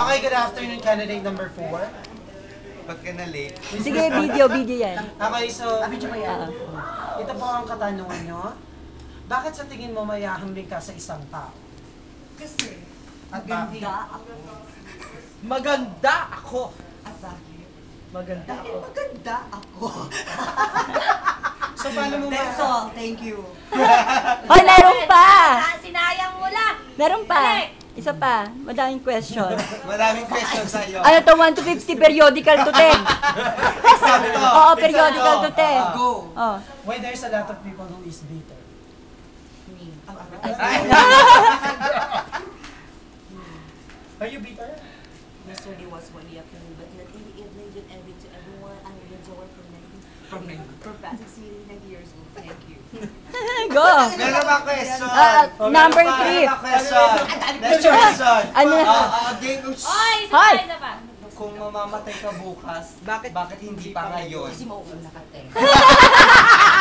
Okay, good afternoon, candidate number 4. Ba't ka na late? Sige, video yan. Okay, so, Oo. ito po ang katanungan nyo. Bakit sa tingin mo mayahambing ka sa isang tao? Kasi, At maganda ako. Maganda ako! At bakit? Maganda Dahil ako. maganda ako. So, paano mo That's all. Thank you. Hoy, meron pa! Sinayang mo lang! Meron pa! Isa pa, madaming question. Maraming question sa'yo. Ano to, 1 to 50, periodical to 10. Sabi ko. Oo, periodical to 10. Go. Oh. Why there's a lot of people who is bitter? Me. Are you bitter? Yesterday was one afternoon, but not in the evening, good evening to everyone. I'm Renzoa from Pasig City, 90 years old. Thank you. Go! Meron ba question? Number 3. Meron ba question? Next question. Ano? Game of Oy, isa Hoy! pa, isa pa. Kung mamamatay ka bukas, bakit hindi pa ngayon? Kasi mauuna ka, te.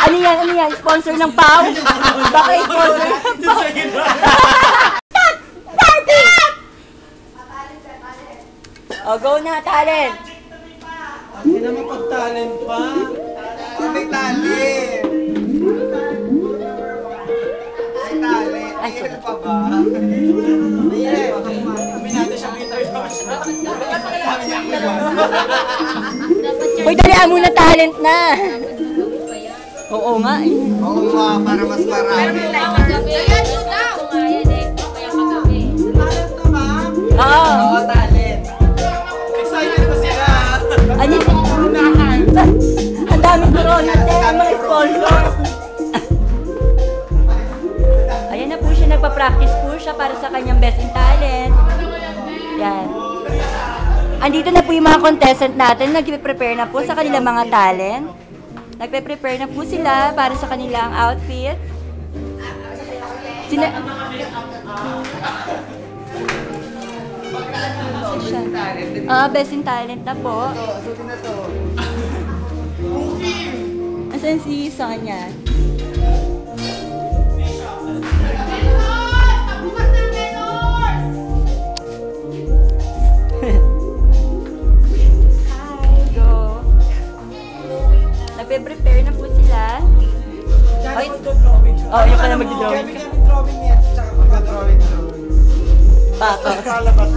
Ano yan? Sponsor ng PAW? Baka sponsor ng PAW? Party! Oh, go na, talent! Hindi na mapag-talent pa. May talent! May talent! Ay, ano pa ba? Sabi natin siya bitter daw siya. Sabi niya ako yun. Uy, dalihan mo na talent na! Oo nga eh. Oo nga, para mas marami. Ayan mo daw! Ayan eh, kaya kagabi. Talent na ba? Oo. Oo, talent. Excited pa sila. Ano yun? Ang daming corona, te. Ang mga sponsor. Ayan na po siya. Nagpa-practice po siya para sa kanyang best in talent. Yan. Andito na po yung mga contestant natin. Nagpe-prepare na po sa kanilang mga talent. Nagpe-prepare na po sila para sa kanilang outfit. Best in talent na po. Sutin na to. Asan si Sonia? Hi, go. Nagpe-prepare na po sila. Ay, oh, yung ka na mag-drawing. Kami drawing niya. Tsaka mag-drawing. Baka. Kalabas.